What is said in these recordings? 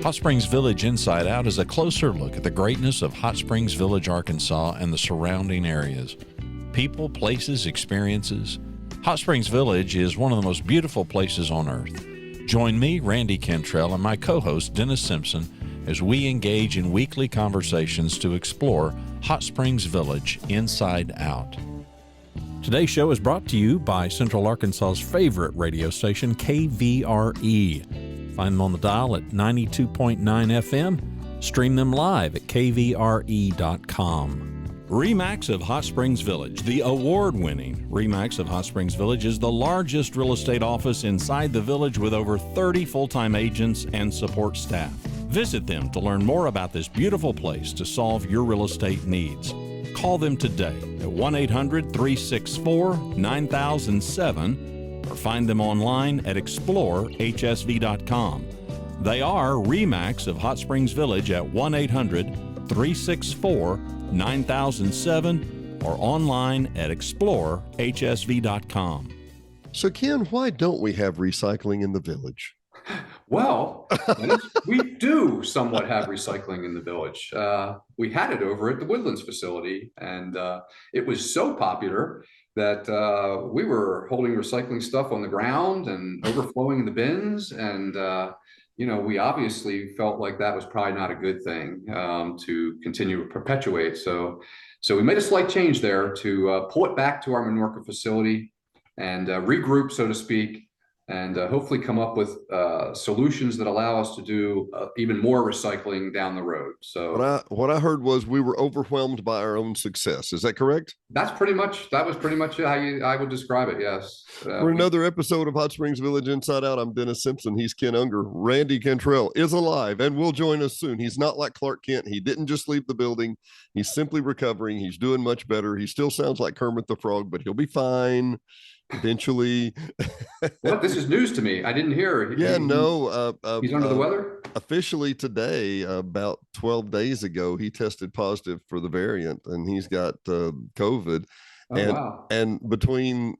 Hot Springs Village Inside Out is a closer look at the greatness of Hot Springs Village, Arkansas, and the surrounding areas. People, places, experiences. Hot Springs Village is one of the most beautiful places on earth. Join me, Randy Cantrell, and my co-host, Dennis Simpson, as we engage in weekly conversations to explore Hot Springs Village Inside Out. Today's show is brought to you by Central Arkansas's favorite radio station, KVRE. Find them on the dial at 92.9 FM. Stream them live at kvre.com. RE/MAX of Hot Springs Village, the award-winning RE/MAX of Hot Springs Village, is the largest real estate office inside the village with over 30 full-time agents and support staff. Visit them to learn more about this beautiful place to solve your real estate needs. Call them today at 1-800-364-9007 or find them online at explorehsv.com. They are RE/MAX of Hot Springs Village at 1-800-364-9007 or online at explorehsv.com. So, Ken, why don't we have recycling in the village? Well, we do somewhat have recycling in the village. We had it over at the Woodlands facility, and it was so popular that we were holding recycling stuff on the ground and overflowing in the bins. And, we obviously felt like that was probably not a good thing to continue to perpetuate. So we made a slight change there to pull it back to our Menorca facility and regroup, so to speak, and hopefully come up with solutions that allow us to do even more recycling down the road. So what I heard was we were overwhelmed by our own success. Is that correct? That was pretty much how I would describe it. Yes. For another episode of Hot Springs Village Inside Out, I'm Dennis Simpson. He's Ken Unger. Randy Cantrell is alive and will join us soon. He's not like Clark Kent. He didn't just leave the building. He's simply recovering. He's doing much better. He still sounds like Kermit the Frog, but he'll be fine eventually. What? This is news to me. I didn't hear. He's under the weather. Officially today, about 12 days ago, he tested positive for the variant, and he's got COVID. Wow. And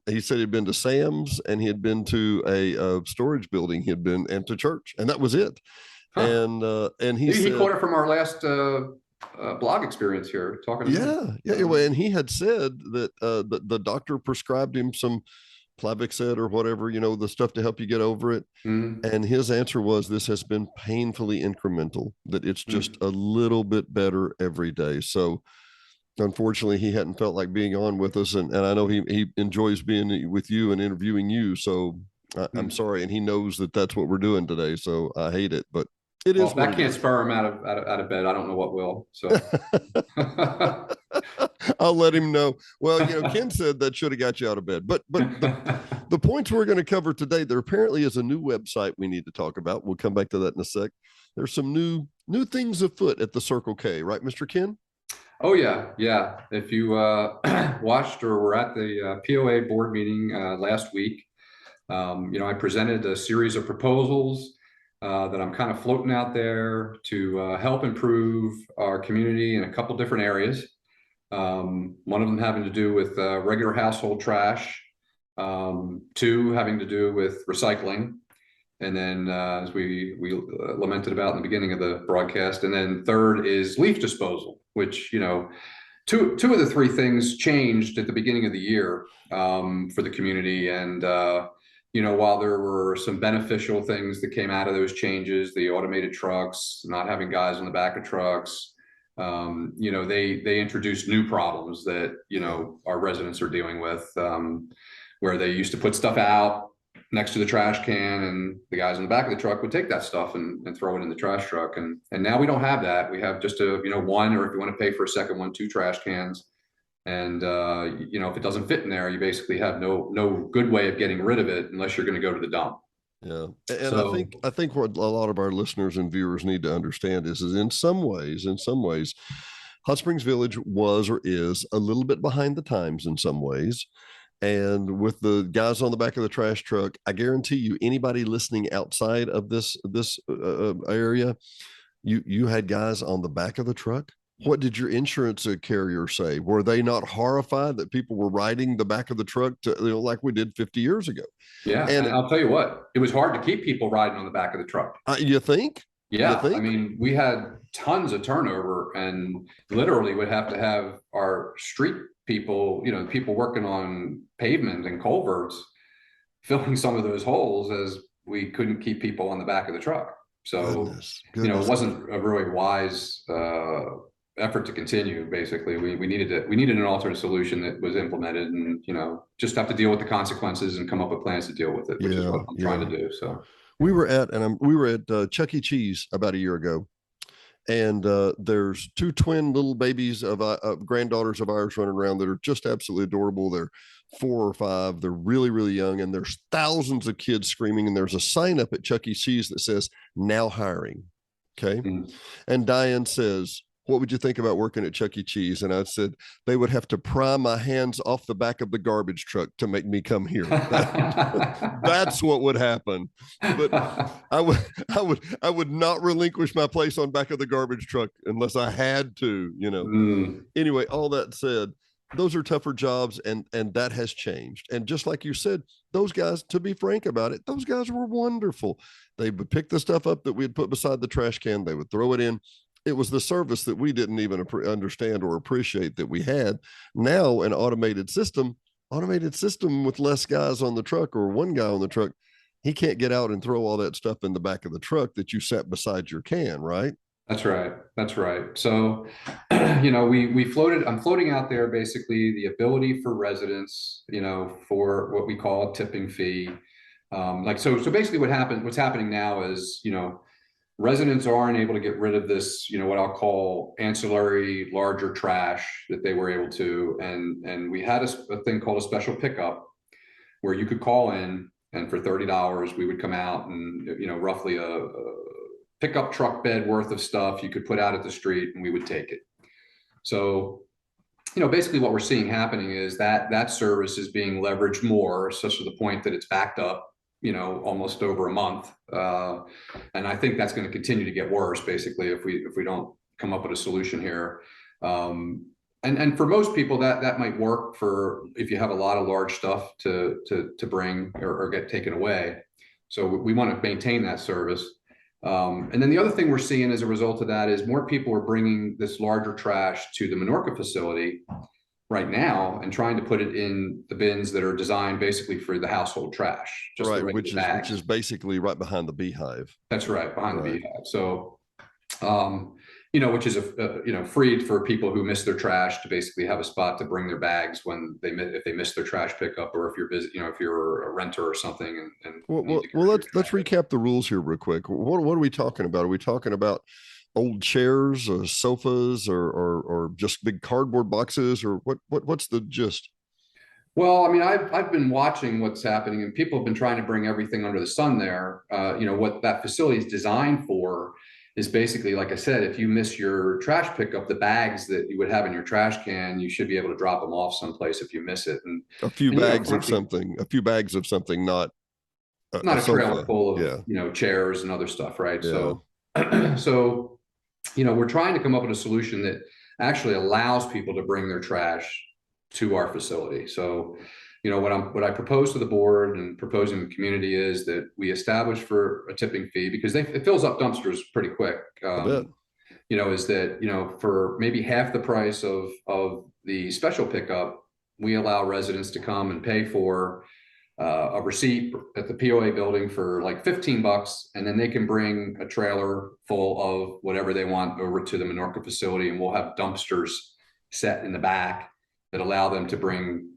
he said he'd been to Sam's and he had been to a storage building and to church, and that was it. Huh. And he caught it from our last blog experience here talking to and he had said that the doctor prescribed him some Plavixet or whatever, the stuff to help you get over it. And his answer was, this has been painfully incremental, that it's just a little bit better every day. So unfortunately he hadn't felt like being on with us, and I know he enjoys being with you and interviewing you, so I'm sorry, and he knows that that's what we're doing today, so I hate it, but it is. That can't spur him out of bed. I don't know what will. So I'll let him know. Well, Ken said that should have got you out of bed. But the points we're going to cover today, there apparently is a new website we need to talk about. We'll come back to that in a sec. There's some new things afoot at the Circle K, right, Mr. Ken? Oh yeah. If you watched or were at the POA board meeting last week, I presented a series of proposals that I'm kind of floating out there to help improve our community in a couple different areas. One of them having to do with regular household trash, two having to do with recycling, and then as we lamented about in the beginning of the broadcast, and then third is leaf disposal, which two of the three things changed at the beginning of the year for the community. And while there were some beneficial things that came out of those changes, the automated trucks, not having guys on the back of trucks, they introduced new problems that, our residents are dealing with, where they used to put stuff out next to the trash can, and the guys in the back of the truck would take that stuff and throw it in the trash truck. And now we don't have that. We have just one, or if you want to pay for a second one, two trash cans. And, if it doesn't fit in there, you basically have no good way of getting rid of it unless you're going to go to the dump. Yeah. And so, I think what a lot of our listeners and viewers need to understand is in some ways, Hot Springs Village was or is a little bit behind the times in some ways. And with the guys on the back of the trash truck, I guarantee you, anybody listening outside of this area, you had guys on the back of the truck. What did your insurance carrier say? Were they not horrified that people were riding the back of the truck like we did 50 years ago? Yeah. And I'll tell you what, it was hard to keep people riding on the back of the truck. You think? Yeah, I mean, we had tons of turnover, and literally would have to have our street people, people working on pavement and culverts, filling some of those holes, as we couldn't keep people on the back of the truck. So, Goodness. It wasn't a really wise effort to continue. Basically, we needed an alternate solution that was implemented, and just have to deal with the consequences and come up with plans to deal with it, which is what I'm trying to do. So we were at Chuck E. Cheese about a year ago, and there's two twin little babies of granddaughters of ours running around that are just absolutely adorable. They're 4 or 5. They're really, really young, and there's thousands of kids screaming. And there's a sign up at Chuck E. Cheese that says "Now hiring." Okay, and Diane says, "What would you think about working at Chuck E. Cheese?" And I said, "They would have to pry my hands off the back of the garbage truck to make me come here." That's what would happen. But I would not relinquish my place on back of the garbage truck unless I had to, Anyway, all that said, those are tougher jobs, and that has changed. And just like you said, those guys, to be frank about it, those guys were wonderful. They would pick the stuff up that we had put beside the trash can. They would throw it in. It was the service that we didn't even understand or appreciate that we had. Now an automated system with less guys on the truck, or one guy on the truck, he can't get out and throw all that stuff in the back of the truck that you sat beside your can, right? That's right. So, I'm floating out there basically the ability for residents, for what we call a tipping fee. So basically what's happening now is, residents aren't able to get rid of this, what I'll call ancillary larger trash that they were able to. And we had a thing called a special pickup, where you could call in, and for $30, we would come out and, roughly a pickup truck bed worth of stuff you could put out at the street, and we would take it. So, basically what we're seeing happening is that service is being leveraged more, such to the point that it's backed up, almost over a month. And I think that's going to continue to get worse, basically, if we don't come up with a solution here. And for most people, that might work for if you have a lot of large stuff to bring or get taken away. So we want to maintain that service. And then the other thing we're seeing as a result of that is more people are bringing this larger trash to the Minorca facility right now and trying to put it in the bins that are designed basically for the household trash. Just right, which is basically right behind the beehive. That's right, behind the beehive. So, which is freed for people who miss their trash to basically have a spot to bring their bags if they miss their trash pickup, or if you're busy, if you're a renter or something. Well, let's recap the rules here real quick. What are we talking about? Are we talking about old chairs or sofas or just big cardboard boxes, or what's the gist? Well, I mean, I've been watching what's happening, and people have been trying to bring everything under the sun there. What that facility is designed for is basically, like I said, if you miss your trash pickup, the bags that you would have in your trash can, you should be able to drop them off someplace if you miss it. And a few bags of something, not a trailer full of, chairs and other stuff. Right. Yeah. So, we're trying to come up with a solution that actually allows people to bring their trash to our facility. So, what I propose to the board and proposing to the community is that we establish for a tipping fee, because it fills up dumpsters pretty quick. Is that, for maybe half the price of the special pickup, we allow residents to come and pay for a receipt at the POA building for like $15, and then they can bring a trailer full of whatever they want over to the Minorca facility, and we'll have dumpsters set in the back that allow them to bring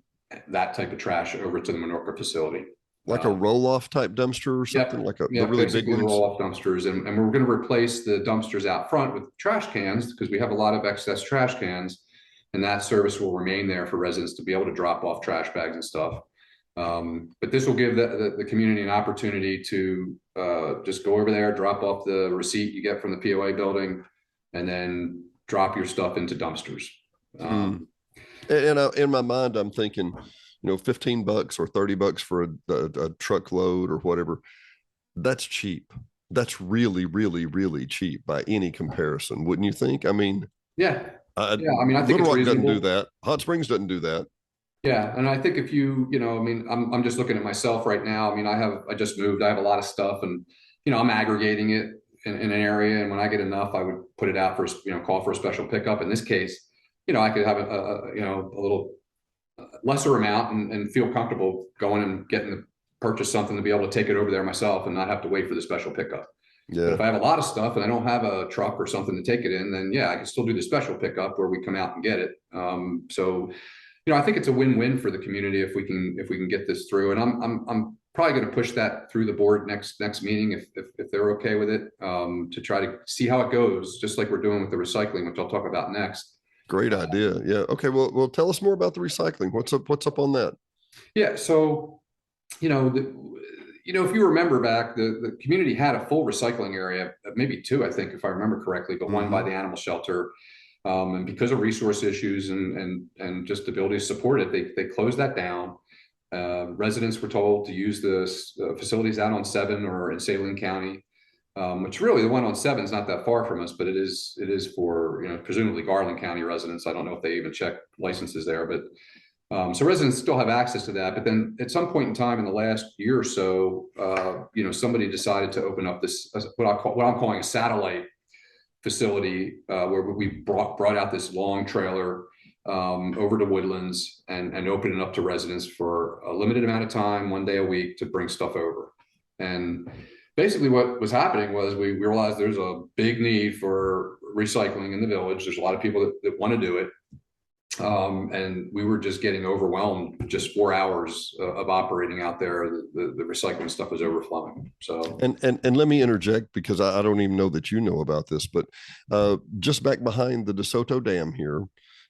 that type of trash over to the Minorca facility. Like a roll-off type dumpster or something? The really big ones? Roll-off dumpsters. And we're going to replace the dumpsters out front with trash cans, because we have a lot of excess trash cans, and that service will remain there for residents to be able to drop off trash bags and stuff. But this will give the community an opportunity to just go over there, drop off the receipt you get from the POA building, and then drop your stuff into dumpsters. And in my mind, I'm thinking, $15 or $30 for a truckload or whatever. That's cheap. That's really, really, really cheap by any comparison, wouldn't you think? I mean, yeah. I think Little Rock doesn't do that. Hot Springs doesn't do that. Yeah, and I think if I'm just looking at myself right now. I mean, I just moved. I have a lot of stuff, and I'm aggregating it in an area, and when I get enough, I would put it out for, call for a special pickup. In this case, I could have a little lesser amount and feel comfortable going and getting to purchase something to be able to take it over there myself and not have to wait for the special pickup. Yeah. But if I have a lot of stuff and I don't have a truck or something to take it in, then yeah, I can still do the special pickup where we come out and get it. So, I think it's a win-win for the community if we can get this through. And I'm probably going to push that through the board next meeting if they're okay with it, to try to see how it goes, just like we're doing with the recycling, which I'll talk about next. Great idea. Yeah. Okay. Well, tell us more about the recycling. What's up on that? Yeah. So, if you remember back, the community had a full recycling area, maybe two, I think, if I remember correctly, but one by the animal shelter. And because of resource issues and just ability to support it, they closed that down. Residents were told to use the facilities out on 7 or in Saline County, which really the one on 7 is not that far from us, but it is for presumably Garland County residents. I don't know if they even check licenses there, but so residents still have access to that. But then at some point in time in the last year or so, somebody decided to open up this what I'm calling a satellite facility, where we brought out this long trailer over to Woodlands and open it up to residents for a limited amount of time, 1 day a week, to bring stuff over. And basically what was happening was we realized there's a big need for recycling in the village. There's a lot of people that want to do it. And we were just getting overwhelmed. Just 4 hours of operating out there, the recycling stuff was overflowing. So and let me interject, because I don't even know that you know about this, but just back behind the DeSoto Dam here,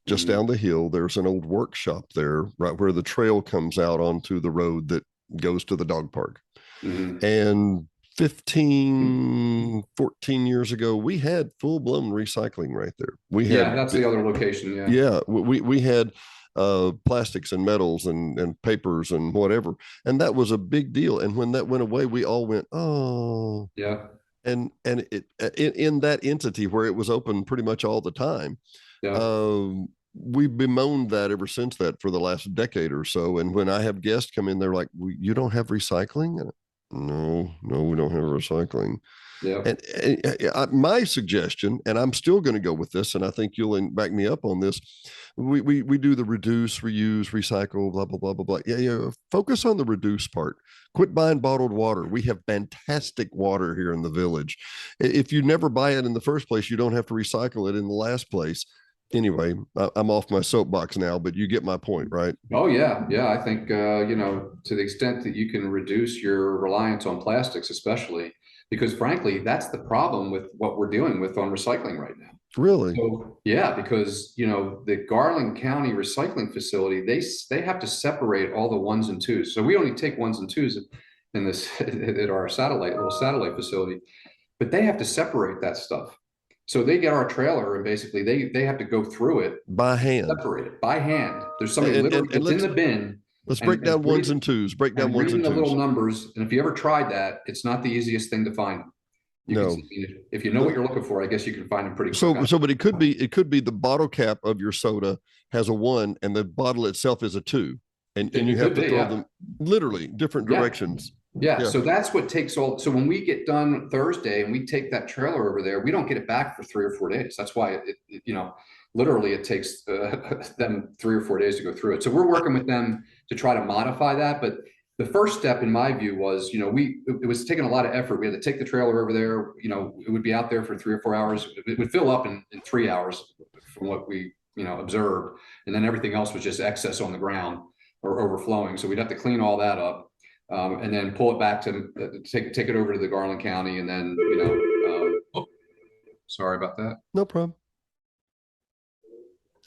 just down the hill, there's an old workshop there, right where the trail comes out onto the road that goes to the dog park. And 15, 14 years ago, we had full-blown recycling right there. That's the other location. Yeah. We had plastics and metals and papers and whatever. And that was a big deal. And when that went away, we all went, oh. Yeah. And it in that entity where it was open pretty much all the time. Yeah. We've bemoaned that ever since that for the last decade or so. And when I have guests come in, they're like, you don't have recycling? No, we don't have recycling. Yeah. And my suggestion, and I'm still going to go with this, and I think you'll back me up on this. We do the reduce, reuse, recycle, blah, blah, blah, blah, blah. Yeah. Focus on the reduce part. Quit buying bottled water. We have fantastic water here in the village. If you never buy it in the first place, you don't have to recycle it in the last place. Anyway, I'm off my soapbox now, but you get my point, right? Oh, yeah. I think, to the extent that you can reduce your reliance on plastics, especially, because frankly, that's the problem with what we're dealing with on recycling right now. Really? So, yeah, because, the Garland County recycling facility, they have to separate all the 1s and 2s. So we only take 1s and 2s in this at our little satellite facility, but they have to separate that stuff. So they get our trailer and basically they have to go through it by hand, separate it by hand. There's somebody literally it's in the bin. Let's break down 1s and 2s. Break down 1s and 2s. The little numbers. And if you ever tried that, it's not the easiest thing to find. If you know what you're looking for, I guess you can find them pretty quick. But it could be the bottle cap of your soda has a 1 and the bottle itself is a 2, and you have to throw them literally different directions. Yeah. So that's what takes all. So when we get done Thursday and we take that trailer over there, we don't get it back for 3 or 4 days. That's why literally it takes them 3 or 4 days to go through it. So we're working with them to try to modify that. But the first step, in my view, was, it was taking a lot of effort. We had to take the trailer over there. It would be out there for 3 or 4 hours. It would fill up in 3 hours from what we, observed. And then everything else was just excess on the ground or overflowing. So we'd have to clean all that up. And then pull it back to take it over to the Garland County, and then sorry about that. No problem.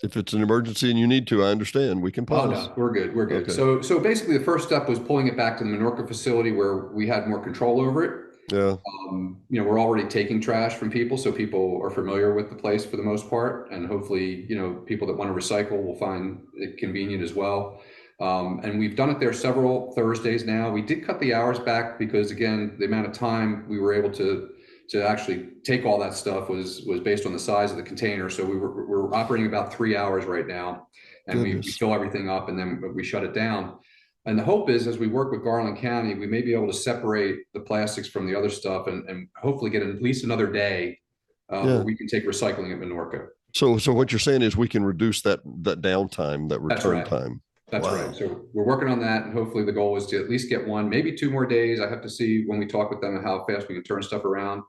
If it's an emergency and you need to, I understand. We can pause. Oh, no, we're good. Okay. So basically, the first step was pulling it back to the Minorca facility where we had more control over it. Yeah. We're already taking trash from people, so people are familiar with the place for the most part, and hopefully, people that want to recycle will find it convenient as well. And we've done it there several Thursdays now. We did cut the hours back because, again, the amount of time we were able to actually take all that stuff was based on the size of the container. So we're operating about 3 hours right now, and we fill everything up and then we shut it down. And the hope is, as we work with Garland County, we may be able to separate the plastics from the other stuff and hopefully get at least another day where we can take recycling at Minorca. So what you're saying is we can reduce that downtime, that return time. That's right. So we're working on that, and hopefully the goal is to at least get 1, maybe 2 more days. I have to see when we talk with them and how fast we can turn stuff around.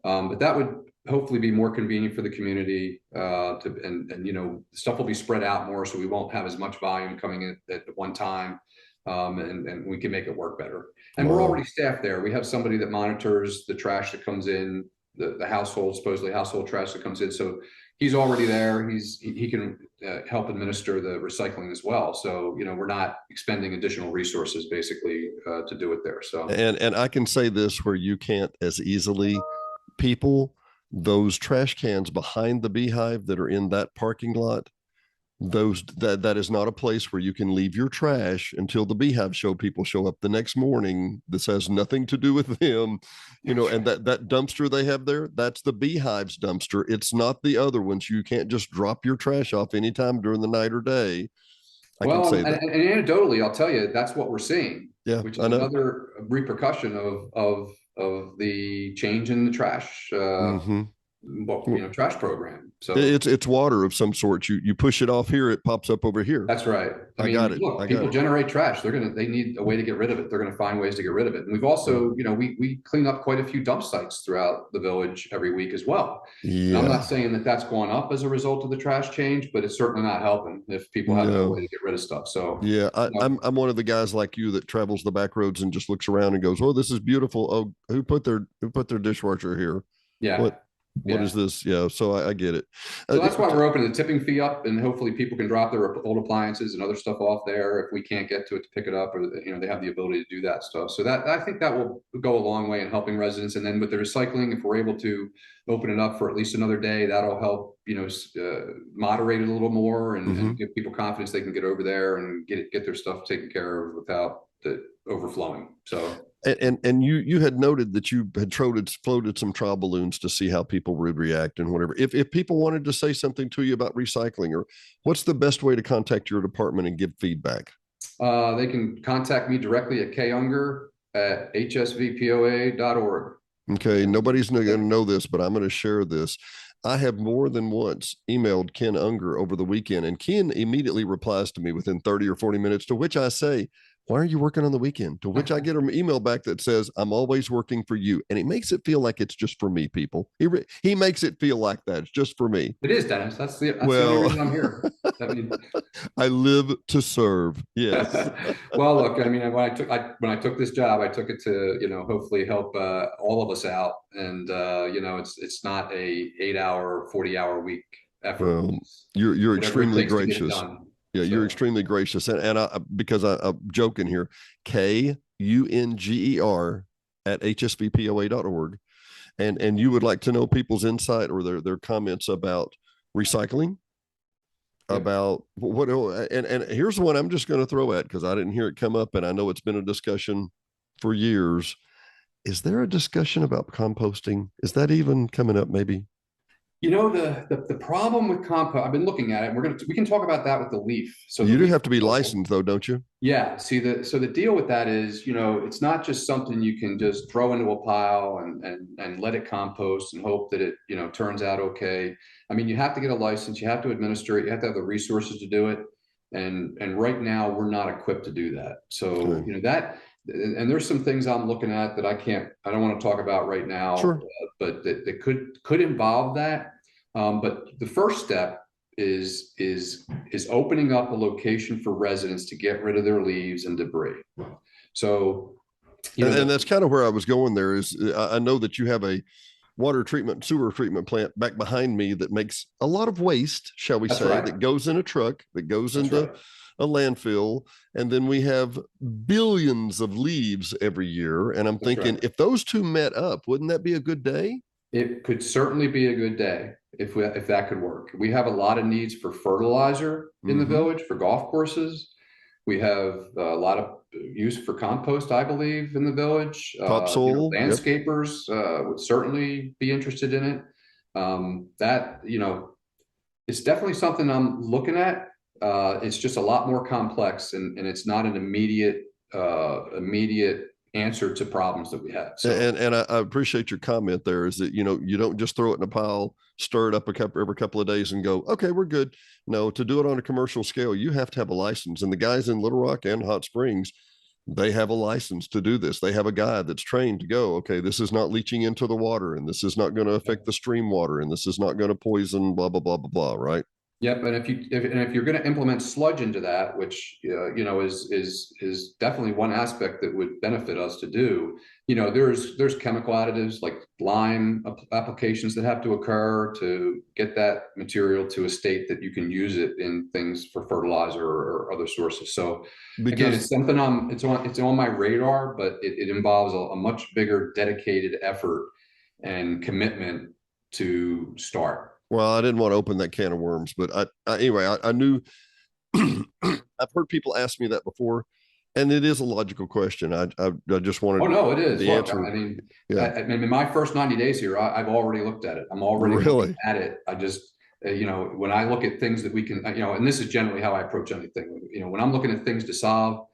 But that would hopefully be more convenient for the community, and stuff will be spread out more, so we won't have as much volume coming in at one time, and we can make it work better. And we're already staffed there. We have somebody that monitors the trash that comes in, the household, supposedly household trash that comes in. So he's already there. He can help administer the recycling as well. So, we're not expending additional resources basically to do it there. So, and I can say this where you can't as easily, people, those trash cans behind the beehive that are in that parking lot, that is not a place where you can leave your trash until the beehive people show up the next morning. This has nothing to do with them, and that dumpster they have there, that's the beehive's dumpster. It's not the other ones. You can't just drop your trash off anytime during the night or day. And anecdotally, I'll tell you, that's what we're seeing. Yeah, which is another repercussion of the change in the trash trash program. So it's water of some sort. You push it off here, it pops up over here. That's right. I mean, look, people generate trash. They need a way to get rid of it. They're going to find ways to get rid of it. And we've also, we clean up quite a few dump sites throughout the village every week as well. Yeah. I'm not saying that that's going up as a result of the trash change, but it's certainly not helping if people have no way to get rid of stuff. So yeah, I'm one of the guys like you that travels the back roads and just looks around and goes, "Oh, this is beautiful. Oh, who put their dishwasher here? Yeah. What is this?" Yeah, so I get it. So that's why we're opening the tipping fee up, and hopefully people can drop their old appliances and other stuff off there if we can't get to it to pick it up, or they have the ability to do that stuff. So that, I think that will go a long way in helping residents. And then with the recycling, if we're able to open it up for at least another day, that'll help moderate it a little more and give people confidence they can get over there and get their stuff taken care of without the overflowing. So. And you had noted that you had floated some trial balloons to see how people would react and whatever. If people wanted to say something to you about recycling, or what's the best way to contact your department and give feedback? They can contact me directly at kunger@hsvpoa.org. Okay, nobody's going to know this, but I'm going to share this. I have more than once emailed Ken Unger over the weekend, and Ken immediately replies to me within 30 or 40 minutes, to which I say, "Why are you working on the weekend?" To which I get an email back that says, "I'm always working for you." And he makes it feel like it's just for me, people. He makes it feel like that. It's just for me. It is, Dennis. That's the only reason I'm here. I live to serve. Yes. Well, look, I mean, when I took this job, I took it to, hopefully help all of us out. And, it's not a 8-hour, 40-hour week effort. Well, you're extremely gracious. Yeah, you're extremely gracious. And because I'm joking here, KUNGER@hsvpoa.org. And you would like to know people's insight or their comments about recycling, about what, and here's one I'm just going to throw at, because I didn't hear it come up, and I know it's been a discussion for years. Is there a discussion about composting? Is that even coming up maybe? The problem with compost, I've been looking at it. We can talk about that with the leaf. So you do have to be licensed though, don't you? Yeah. See, the deal with that is, it's not just something you can just throw into a pile and let it compost and hope that it, turns out okay. I mean, you have to get a license, you have to administer it, you have to have the resources to do it. And right now we're not equipped to do that. So, and there's some things I'm looking at that I don't want to talk about right now, sure. But that could involve that. But the first step is opening up a location for residents to get rid of their leaves and debris. So, and that's kind of where I was going there. Is I know that you have a sewer treatment plant back behind me that makes a lot of waste, shall we say, that goes in a truck, that goes into a landfill, and then we have billions of leaves every year. And I'm thinking, if those two met up, wouldn't that be a good day? It could certainly be a good day if that could work. We have a lot of needs for fertilizer in the village for golf courses. We have a lot of use for compost, I believe, in the village. Topsoil. Landscapers would certainly be interested in it. It's definitely something I'm looking at. it's just a lot more complex, and it's not an immediate answer to problems that we have. So, and I appreciate your comment there, is that, you don't just throw it in a pile, stir it up every couple of days and go, okay, we're good. No, to do it on a commercial scale, you have to have a license. And the guys in Little Rock and Hot Springs, they have a license to do this. They have a guy that's trained to go, okay, this is not leaching into the water, and this is not going to affect the stream water, and this is not going to poison, blah, blah, blah, blah, blah, right? yep. And if you're going to implement sludge into that, which is definitely one aspect that would benefit us to do. There's chemical additives like lime applications that have to occur to get that material to a state that you can use it in things for fertilizer or other sources. So again, it's something it's on my radar, but it involves a much bigger dedicated effort and commitment to start. Well, I didn't want to open that can of worms, but anyway, I knew I've heard people ask me that before, and it is a logical question. I just wanted. Oh no, it is. The Look, answer. I mean, yeah. I mean, in my first 90 days here, I've already looked at it. I'm already looking at it. I just, when I look at things that we can, and this is generally how I approach anything. When I'm looking at things to solve,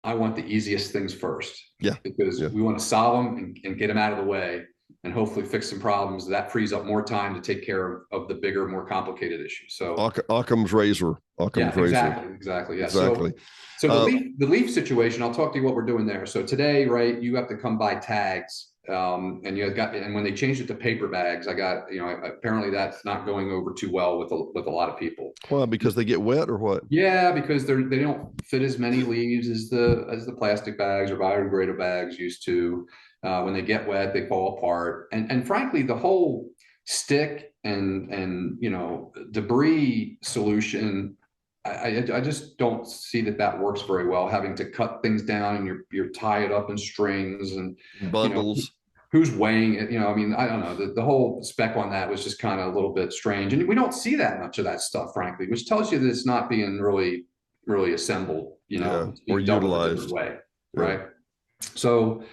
I want the easiest things first. Yeah. Because we want to solve them and get them out of the way, and hopefully fix some problems. That frees up more time to take care of the bigger, more complicated issues. So Occam's razor. Exactly. Yeah. Exactly. So the leaf situation, I'll talk to you what we're doing there. So today, right, you have to come buy tags. And when they changed it to paper bags, I got, apparently that's not going over too well with a lot of people. Well, because they get wet or what? Yeah, because they don't fit as many leaves as the plastic bags or biodegradable bags used to. When they get wet, they fall apart. And frankly, the whole stick and debris solution, I just don't see that works very well. Having to cut things down and you're tie it up in strings and bundles. Who's weighing it? I mean, I don't know. The whole spec on that was just kind of a little bit strange, and we don't see that much of that stuff, frankly, which tells you that it's not being really, really assembled, or utilized way, right? So,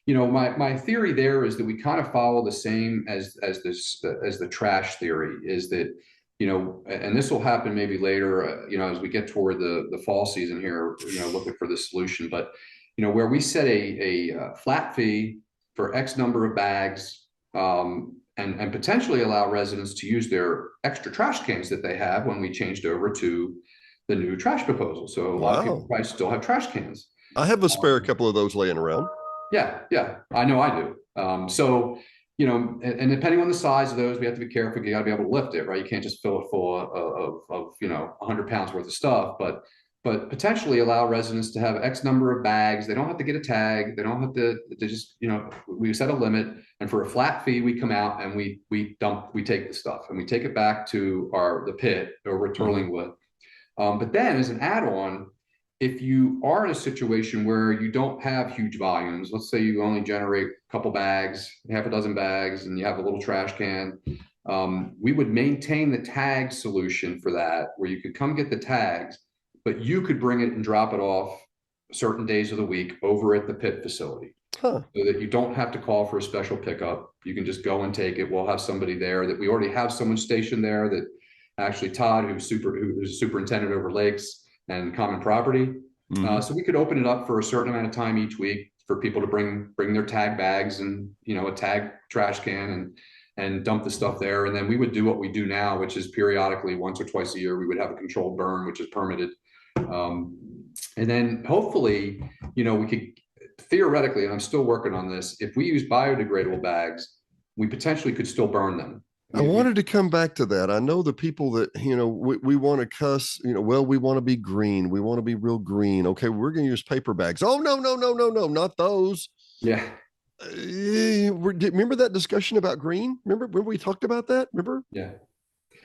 my theory there is that we kind of follow the same as the trash theory, is that, and this will happen maybe later, as we get toward the fall season here, looking for the solution, but, where we set a flat fee for X number of bags, and potentially allow residents to use their extra trash cans that they have when we changed over to the new trash proposal. So a lot of people probably still have trash cans. I have a spare couple of those laying around. Yeah, I know I do. So, and depending on the size of those, we have to be careful. You got to be able to lift it, right? You can't just fill it full of 100 pounds worth of stuff, but potentially allow residents to have X number of bags. They don't have to get a tag. They don't have to just, we set a limit, and for a flat fee, we come out and we take the stuff and we take it back to the pit over at Turlingwood. But then as an add-on, if you are in a situation where you don't have huge volumes, let's say you only generate a couple bags, half a dozen bags, and you have a little trash can, we would maintain the tag solution for that, where you could come get the tags, but you could bring it and drop it off certain days of the week over at the pit facility. So that you don't have to call for a special pickup. You can just go and take it. We'll have somebody there that we already have someone stationed there, that actually Todd, who's superintendent over lakes and common property. So we could open it up for a certain amount of time each week for people to bring their tag bags and, a tag trash can and dump the stuff there. And then we would do what we do now, which is periodically, once or twice a year, we would have a controlled burn, which is permitted. And then hopefully, we could theoretically, and I'm still working on this, if we use biodegradable bags, we potentially could still burn them. I wanted to come back to that. I know the people that, we want to cuss, well, we want to be green. We want to be real green. Okay, we're going to use paper bags. Oh, no, not those. Yeah. Remember that discussion about green? Remember we talked about that? Remember? Yeah.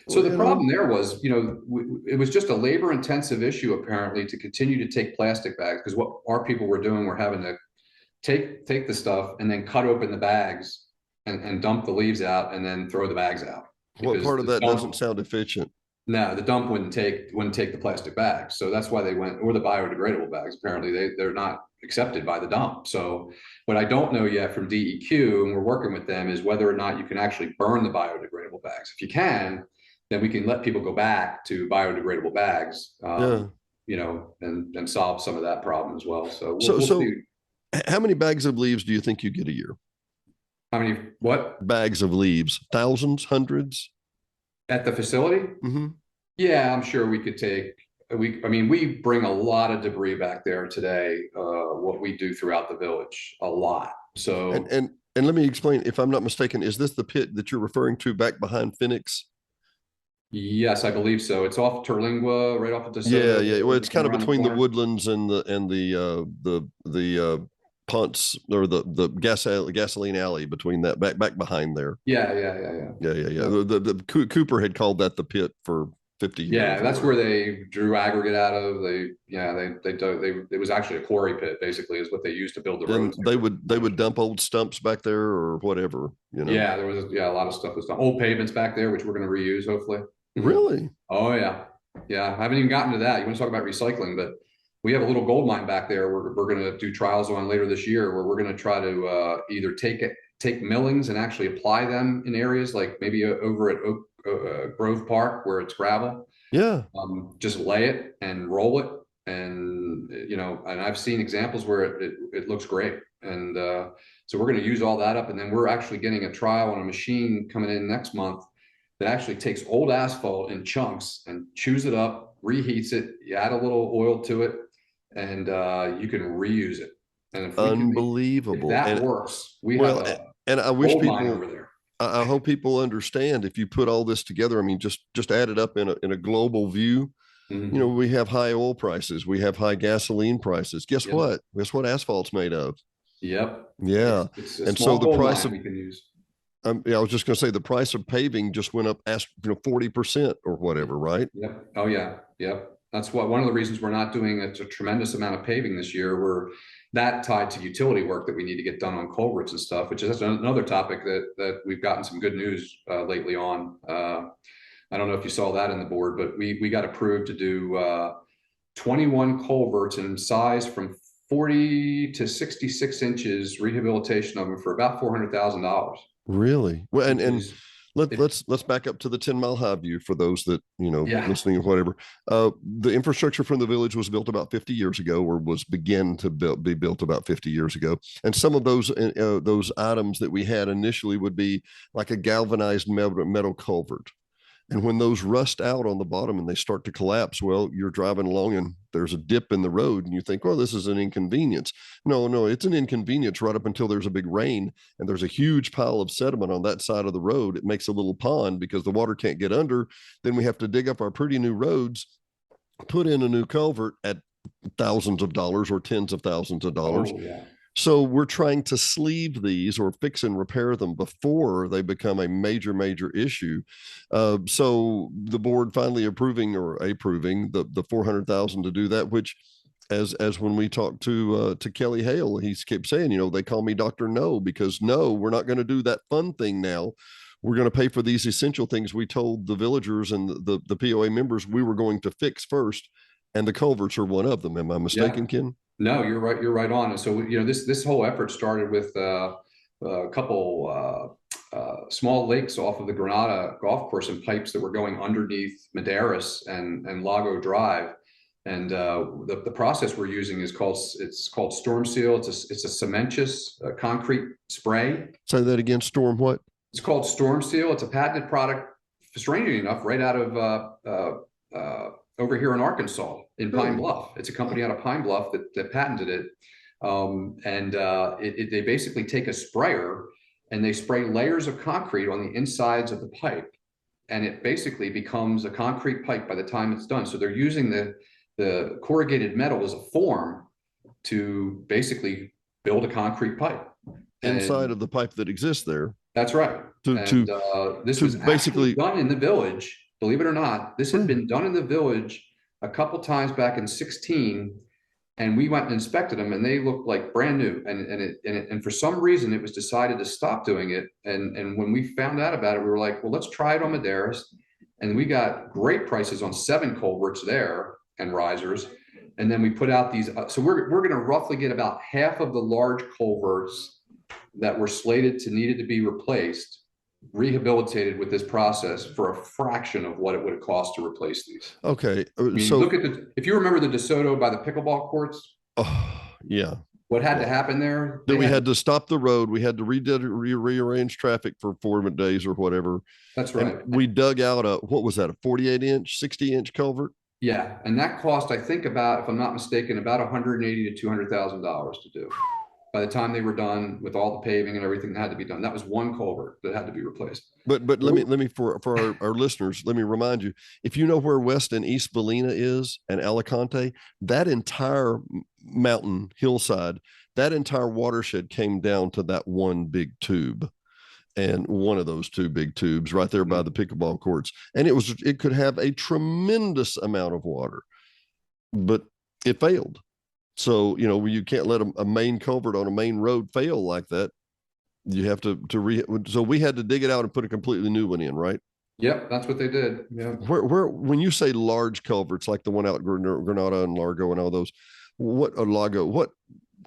So the problem there was, it was just a labor intensive issue, apparently, to continue to take plastic bags, because what our people were doing were having to take the stuff and then cut open the bags and dump the leaves out and then throw the bags out. What part of that doesn't sound efficient? No, the dump wouldn't take the plastic bags. So that's why they went, or the biodegradable bags. Apparently they're not accepted by the dump. So what I don't know yet from DEQ, and we're working with them, is whether or not you can actually burn the biodegradable bags. If you can, then we can let people go back to biodegradable bags, you know, and solve some of that problem as well. So we'll see. How many bags of leaves do you think you get a year? How many, what? Bags of leaves? Thousands, hundreds? At the facility? Mm-hmm. Yeah, I'm sure we could take, I mean, we bring a lot of debris back there today, what we do throughout the village, a lot. So, and let me explain, if I'm not mistaken, is this the pit that you're referring to back behind Phoenix? Yes, I believe so. It's off Terlingua, right off of DeSoto. Yeah. Well, it's kind of between the Woodlands and the Ponce, or the gasoline alley, between that, back behind there. Yeah. The Cooper had called that the pit for 50 years. Yeah, that's where they drew aggregate out of. It was actually a quarry pit, basically, is what they used to build the roads. They would dump old stumps back there or whatever, you know. Yeah, there was a lot of stuff was done. Old pavements back there, which we're going to reuse, hopefully. Really? Oh yeah. I haven't even gotten to that. You want to talk about recycling, but we have a little gold mine back there we're going to do trials on later this year, where we're going to try to either take millings and actually apply them in areas like maybe over at Grove Park, where it's gravel. Yeah. Just lay it and roll it, and you know, and I've seen examples where it looks great. And so we're going to use all that up, and then we're actually getting a trial on a machine coming in next month that actually takes old asphalt in chunks and chews it up, reheats it, you add a little oil to it, and you can reuse it. And if unbelievable. If that works, and I wish people over there. I hope people understand, if you put all this together, I mean, just add it up in a global view. Mm-hmm. You know, we have high oil prices, we have high gasoline prices. Guess what? Guess what asphalt's made of? Yep. Yeah. It's and so the price of we can use. I was just going to say, the price of paving just went up, 40% or whatever, right? Yep. Oh yeah. Yep. That's one of the reasons we're not doing a tremendous amount of paving this year. We're that tied to utility work that we need to get done on culverts and stuff, which is another topic that we've gotten some good news lately on. I don't know if you saw that in the board, but we got approved to do 21 culverts in size from 40 to 66 inches, rehabilitation of them for about $400,000. Really? Well, and let's back up to the 10 Mile High view for those that, you know, listening or whatever. The infrastructure from the village was built about 50 years ago, or was began to be built about 50 years ago. And some of those items that we had initially would be like a galvanized metal culvert. And when those rust out on the bottom and they start to collapse, well, you're driving along and there's a dip in the road and you think, well, this is an inconvenience. No, it's an inconvenience right up until there's a big rain and there's a huge pile of sediment on that side of the road. It makes a little pond because the water can't get under. Then we have to dig up our pretty new roads, put in a new culvert at thousands of dollars or tens of thousands of dollars. Oh, yeah. So we're trying to sleeve these or fix and repair them before they become a major issue. So the board finally approving the $400,000 to do that, which as when we talked to Kelly Hale, he kept saying, you know, they call me Dr. No, because no, we're not going to do that fun thing now. We're going to pay for these essential things we told the villagers and the POA members we were going to fix first. And the culverts are one of them. Am I mistaken, Ken? No, you're right. You're right on. And so, you know, this whole effort started with a couple small lakes off of the Granada golf course and pipes that were going underneath Madaris and Lago Drive. And the process we're using is called Storm Seal. It's a cementitious concrete spray. Say that again. Storm what? It's called Storm Seal. It's a patented product, strangely enough, right out of over here in Arkansas, in Pine Bluff. It's a company out of Pine Bluff that patented it. They basically take a sprayer and they spray layers of concrete on the insides of the pipe. And it basically becomes a concrete pipe by the time it's done. So they're using the corrugated metal as a form to basically build a concrete pipe. Inside of the pipe that exists there. That's right. This was basically done in the village. Believe it or not, this had been done in the village a couple times back in 2016, and we went and inspected them, and they looked like brand new. And for some reason, it was decided to stop doing it. And when we found out about it, we were like, well, let's try it on Madaris. And we got great prices on 7 culverts there and risers. And then we put out these. So we're going to roughly get about half of the large culverts that were slated to needed to be replaced rehabilitated with this process for a fraction of what it would have cost to replace these. Okay. I mean, So look at if you remember the DeSoto by the pickleball courts. Oh, yeah. What had to happen there? Then we had to stop the road. We had to rearrange traffic for 4 days or whatever. That's right. And we dug out what was that, a 48-inch, 60-inch culvert? Yeah. And that cost, I think about, if I'm not mistaken, about $180,000 to $200,000 to do. By the time they were done with all the paving and everything that had to be done, that was one culvert that had to be replaced. But let me for our listeners, let me remind you, if you know where West and East Ballina is and Alicante, that entire mountain hillside, that entire watershed came down to that one big tube, and one of those two big tubes right there by the pickleball courts, and it could have a tremendous amount of water, but it failed. So, you can't let a main culvert on a main road fail like that. You have so we had to dig it out and put a completely new one in, right? Yep, that's what they did. Yeah. When you say large culverts, like the one out at Granada and Largo and all those,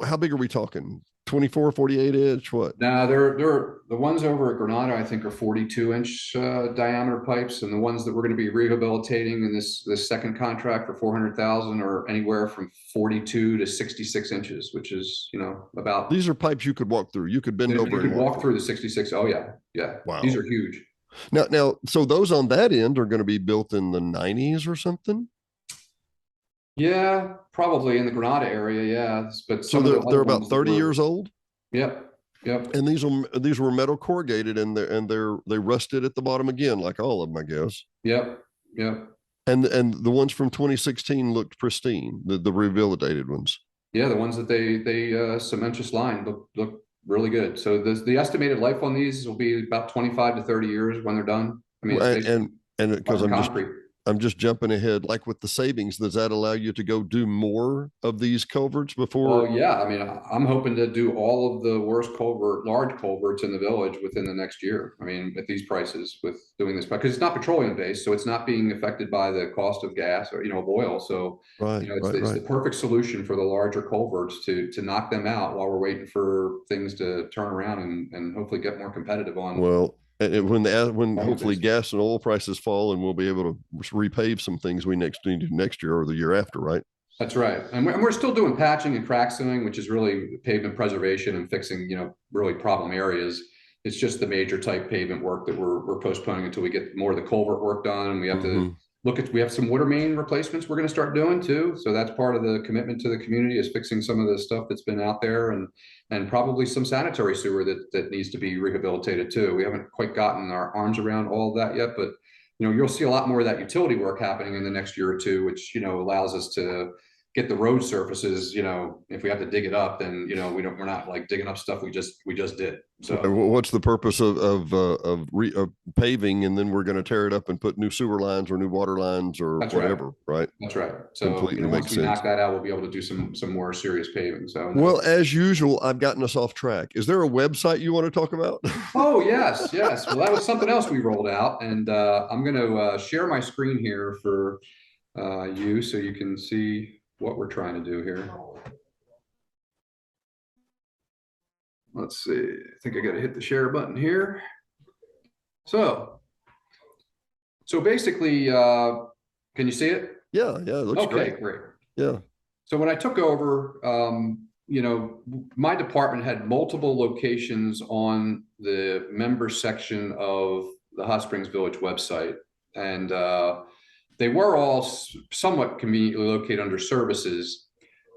how big are we talking? 24, 48 inch, what? Now they're the ones over at Granada, I think, are 42-inch diameter pipes, and the ones that we're going to be rehabilitating in this second contract for 400,000 are anywhere from 42 to 66 inches, which is about. These are pipes you could walk through. You could bend over. You could walk through the 66. Oh yeah. Wow. These are huge. Now, so those on that end are going to be built in the 90s or something. Yeah, probably in the Granada area. Yeah, but so they're about 30 years old. Yep. And these were metal corrugated, and they rusted at the bottom again, like all of them, I guess. Yep. And the ones from 2016 looked pristine. The rehabilitated ones. Yeah, the ones that they cementous line look really good. So the estimated life on these will be about 25 to 30 years when they're done. I mean, and because I'm just jumping ahead, like with the savings, does that allow you to go do more of these culverts before? Well, yeah. I mean, I'm hoping to do all of the large culverts in the village within the next year. I mean, at these prices with doing this, because it's not petroleum based, so it's not being affected by the cost of gas or, oil. So, it's the perfect solution for the larger culverts to knock them out while we're waiting for things to turn around and hopefully get more competitive on. Well, when hopefully gas and oil prices fall, and we'll be able to repave some things we need to do next year or the year after, right? That's right. And we're still doing patching and crack sealing, which is really pavement preservation and fixing, really problem areas. It's just the major type pavement work that we're postponing until we get more of the culvert work done. And we have to we have some water main replacements we're going to start doing too. So that's part of the commitment to the community, is fixing some of the stuff that's been out there, and probably some sanitary sewer that needs to be rehabilitated too. We haven't quite gotten our arms around all of that yet, but you'll see a lot more of that utility work happening in the next year or two, which allows us to get the road surfaces. If we have to dig it up, then we're not like digging up stuff we just did. So what's the purpose of paving, and then we're going to tear it up and put new sewer lines or new water lines or whatever, right? That's right. So once we knock that out, we'll be able to do some more serious paving. So well, as usual, I've gotten us off track. Is there a website you want to talk about? Oh yes. Well, that was something else we rolled out, and I'm going to share my screen here for you so you can see what we're trying to do here. Let's see. I think I got to hit the share button here. So basically, can you see it? Yeah, it looks great. Yeah. So when I took over, my department had multiple locations on the member section of the Hot Springs Village website, and they were all somewhat conveniently located under services.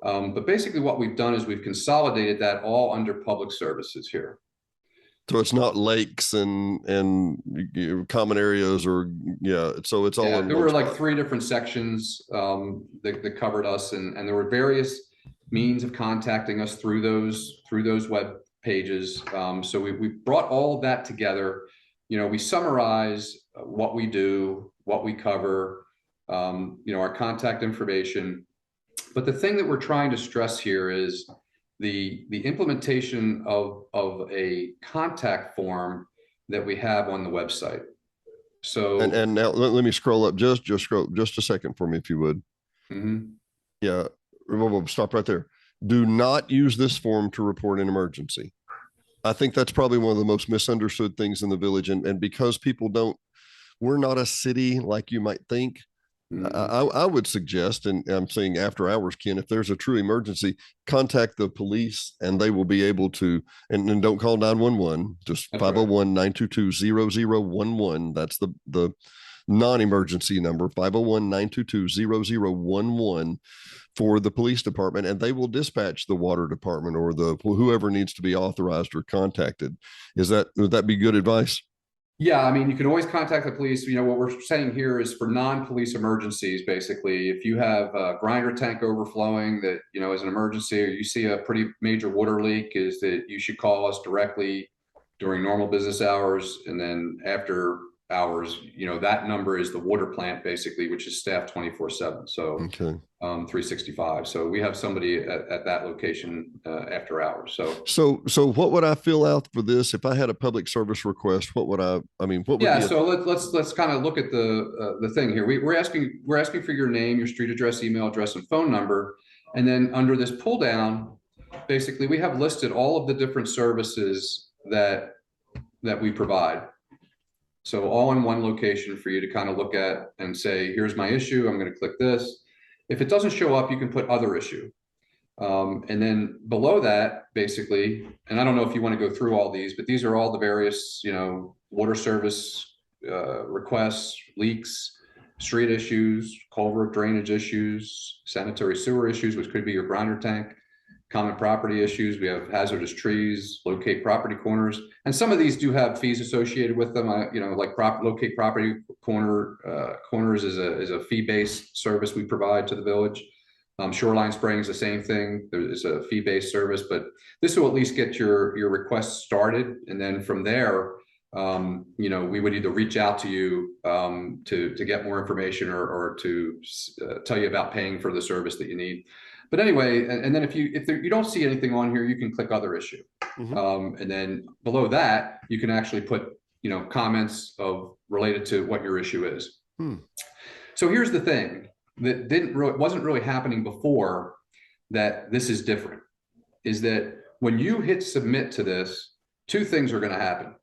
But basically what we've done is we've consolidated that all under public services here. So it's not lakes and common areas, or so it's all in there were like 3 different sections that covered us, and there were various means of contacting us through those web pages. So we brought all of that together. We summarize what we do, what we cover, our contact information. But the thing that we're trying to stress here is the implementation of a contact form that we have on the website. So and now let me scroll up just a second for me, if you would. Yeah, we'll stop right there. Do not use this form to report an emergency. I think that's probably one of the most misunderstood things in the village. And because we're not a city like you might think. I would suggest, and I'm saying after hours, Ken, if there's a true emergency, contact the police and they will be able to, and don't call 911, just 501-922-0011. That's the non-emergency number, 501-922-0011 for the police department, and they will dispatch the water department or whoever needs to be authorized or contacted. Would that be good advice? Yeah, I mean, you can always contact the police. What we're saying here is for non-police emergencies, basically, if you have a grinder tank overflowing that, is an emergency, or you see a pretty major water leak, is that you should call us directly during normal business hours. And then after hours, that number is the water plant, basically, which is staffed 24/7. So, okay. 365. So we have somebody at that location after hours. So what would I fill out for this if I had a public service request? What would so let's kind of look at the thing here. We're asking for your name, your street address, email address, and phone number, and then under this pull down, basically we have listed all of the different services that we provide. So all in one location for you to kind of look at and say, here's my issue. I'm going to click this. If it doesn't show up, you can put other issue. And then below that, basically, and I don't know if you want to go through all these, but these are all the various, water service requests, leaks, street issues, culvert drainage issues, sanitary sewer issues, which could be your grinder tank, common property issues. We have hazardous trees, locate property corners, and some of these do have fees associated with them. Like locate property corners is a fee-based service we provide to the village. Shoreline spraying is the same thing. There is a fee-based service, but this will at least get your request started, and then from there, we would either reach out to you to get more information or to tell you about paying for the service that you need. But anyway, and then if you don't see anything on here, you can click other issue. Mm-hmm. And then below that, you can actually put, comments related to what your issue is. So here's the thing that wasn't really happening before, that this is different, is that when you hit submit to this, two things are going to happen.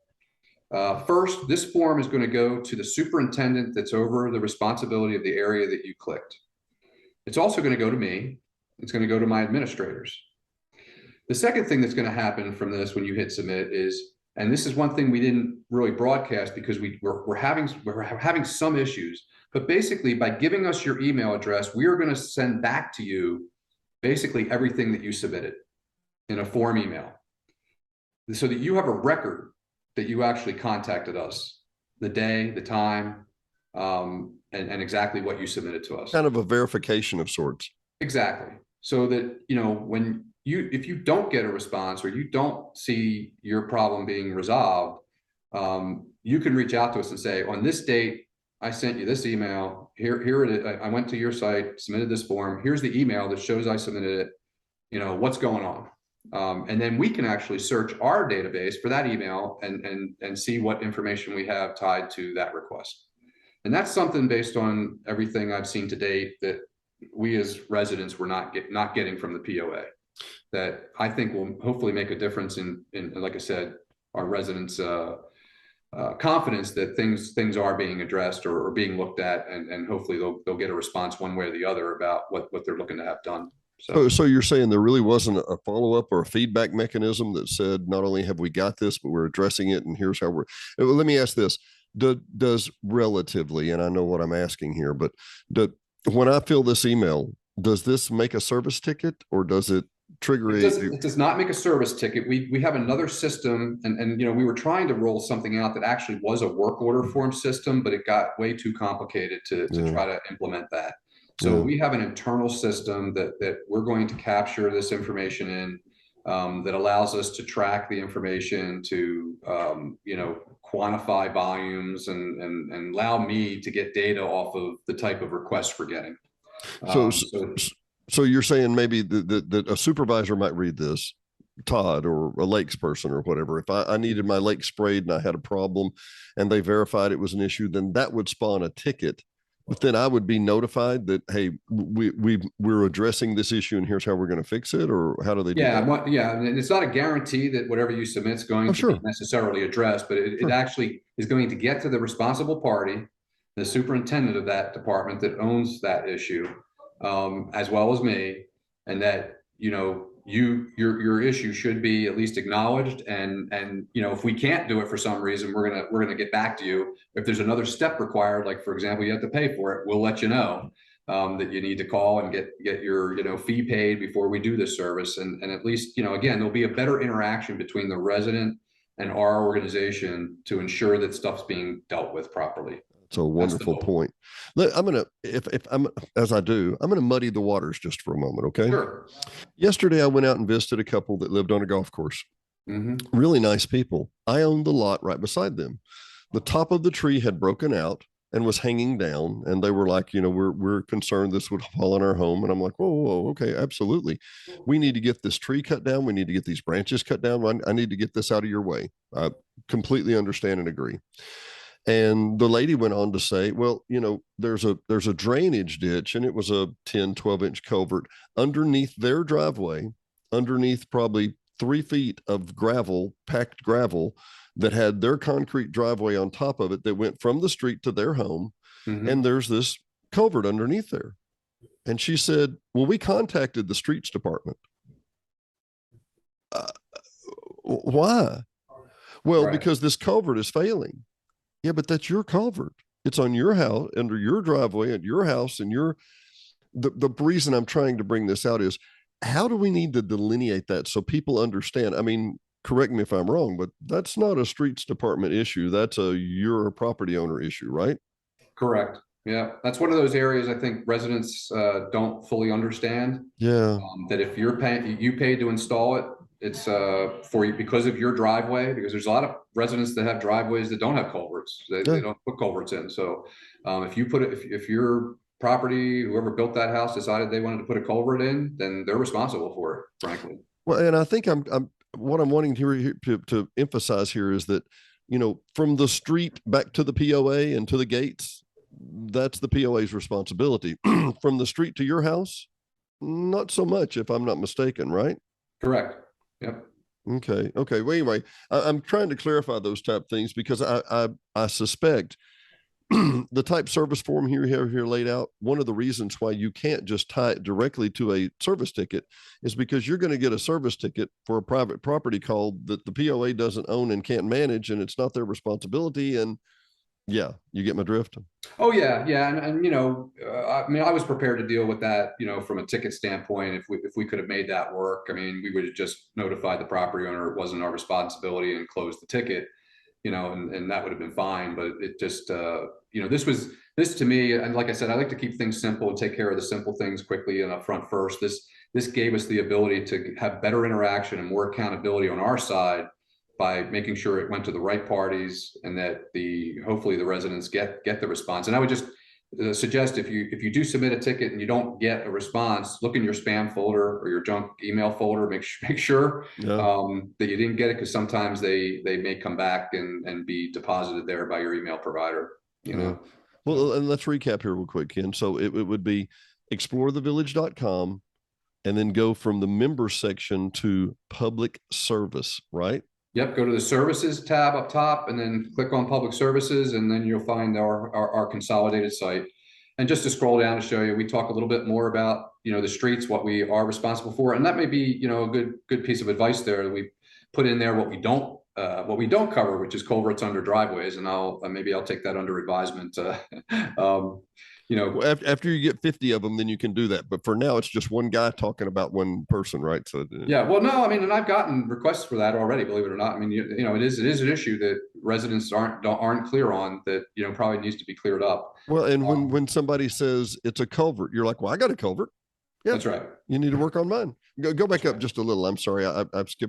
First, this form is going to go to the superintendent that's over the responsibility of the area that you clicked. It's also going to go to me. It's going to go to my administrators. The second thing that's going to happen from this when you hit submit is, and this is one thing we didn't really broadcast because we're having some issues, but basically by giving us your email address, we are going to send back to you basically everything that you submitted in a form email, so that you have a record that you actually contacted us, the day, the time, and exactly what you submitted to us. Kind of a verification of sorts. Exactly. So that, if you don't get a response or you don't see your problem being resolved, you can reach out to us and say, on this date, I sent you this email. Here it is. I went to your site, submitted this form. Here's the email that shows I submitted it. What's going on? And then we can actually search our database for that email and see what information we have tied to that request. And that's something based on everything I've seen to date that we as residents were not getting from the POA, that I think will hopefully make a difference in like I said, our residents' confidence that things are being addressed or being looked at, and hopefully they'll get a response one way or the other about what they're looking to have done. So you're saying there really wasn't a follow-up or a feedback mechanism that said, not only have we got this, but we're addressing it, and here's how we're. Let me ask this: does relatively, and I know what I'm asking here, but when I fill this email, does this make a service ticket, or does it trigger it does not make a service ticket. We have another system, and we were trying to roll something out that actually was a work order form system, but it got way too complicated to try to implement that. So we have an internal system that we're going to capture this information in, that allows us to track the information, to quantify volumes and allow me to get data off of the type of requests we're getting. So you're saying maybe that a supervisor might read this, Todd or a lakes person or whatever. If I needed my lake sprayed and I had a problem and they verified it was an issue, then that would spawn a ticket But then I would be notified that, hey, we're addressing this issue and here's how we're going to fix it, or how do they do that? Yeah, and it's not a guarantee that whatever you submit is going to be necessarily addressed, but it actually is going to get to the responsible party, the superintendent of that department that owns that issue, as well as me, and that, you know, your issue should be at least acknowledged, and you know, if we can't do it for some reason, we're gonna get back to you. If there's another step required, like for example, you have to pay for it, we'll let you know that you need to call and get your, you know, fee paid before we do this service, and at least, you know, again, there'll be a better interaction between the resident and our organization to ensure that stuff's being dealt with properly. It's a wonderful point. Look, I'm gonna, if I'm, as I do, I'm gonna muddy the waters just for a moment, okay? Sure. Yesterday, I went out and visited a couple that lived on a golf course. Really nice people. I owned the lot right beside them. The top of the tree had broken out and was hanging down, and they were like, you know, we're concerned this would fall on our home. And I'm like, whoa, okay, absolutely. We need to get this tree cut down. We need to get these branches cut down. I need to get this out of your way. I completely understand and agree. And the lady went on to say, well, you know, there's a drainage ditch, and it was a 10, 12-inch culvert underneath their driveway, underneath probably 3 feet of gravel, packed gravel, that had their concrete driveway on top of it that went from the street to their home. And there's this culvert underneath there. And she said, well, we contacted the streets department. Why? Well, because this culvert is failing. Yeah, but that's your culvert. It's on your house, under your driveway, at your house, and the reason I'm trying to bring this out is, how do we need to delineate that so people understand? I mean, correct me if I'm wrong, but that's not a streets department issue. That's you're a property owner issue, right? Correct. Yeah, that's one of those areas I think residents don't fully understand. Yeah. That if you're paying, you paid to install it, it's for you because of your driveway, because there's a lot of residents that have driveways that don't have culverts. They don't put culverts in. So if you put it, if your property, whoever built that house decided they wanted to put a culvert in, then they're responsible for it, frankly. Well, and I think what I'm wanting to emphasize here is that, you know, from the street back to the POA and to the gates, that's the POA's responsibility. From the street to your house, not so much, if I'm not mistaken, right? Correct. Yep. Okay. Well, anyway, I'm trying to clarify those type things because I suspect the type service form here laid out. One of the reasons why you can't just tie it directly to a service ticket is because you're going to get a service ticket for a private property called that the POA doesn't own and can't manage, and it's not their responsibility. And yeah, you get my drift. Oh yeah, and you know, I mean, I was prepared to deal with that, you know, from a ticket standpoint. If we could have made that work, I mean, we would have just notified the property owner it wasn't our responsibility and closed the ticket, you know, and that would have been fine. But it just, you know, this to me, and like I said, I like to keep things simple and take care of the simple things quickly and upfront first. This gave us the ability to have better interaction and more accountability on our side by making sure it went to the right parties, and that hopefully the residents get the response. And I would just suggest, if you do submit a ticket and you don't get a response, look in your spam folder or your junk email folder. Make sure that you didn't get it, because sometimes they may come back and be deposited there by your email provider. You know. Well, and let's recap here real quick, Ken. So it would be explorethevillage.com, and then go from the members section to public service, right? Yep, go to the services tab up top and then click on public services, and then you'll find our consolidated site. And just to scroll down to show you, we talk a little bit more about, you know, the streets, what we are responsible for. And that may be, you know, a good piece of advice there. We put in there what we don't cover, which is culverts under driveways. And maybe I'll take that under advisement. You know, after you get 50 of them, then you can do that. But for now, it's just one guy talking about one person, right? So yeah, well, no, I mean, and I've gotten requests for that already, believe it or not. I mean, you know, it is an issue that residents aren't clear on, that, you know, probably needs to be cleared up. Well, and when somebody says it's a culvert, you're like, well, I got a culvert. Yeah, that's right. You need to work on mine. Go back up just a little. I'm sorry,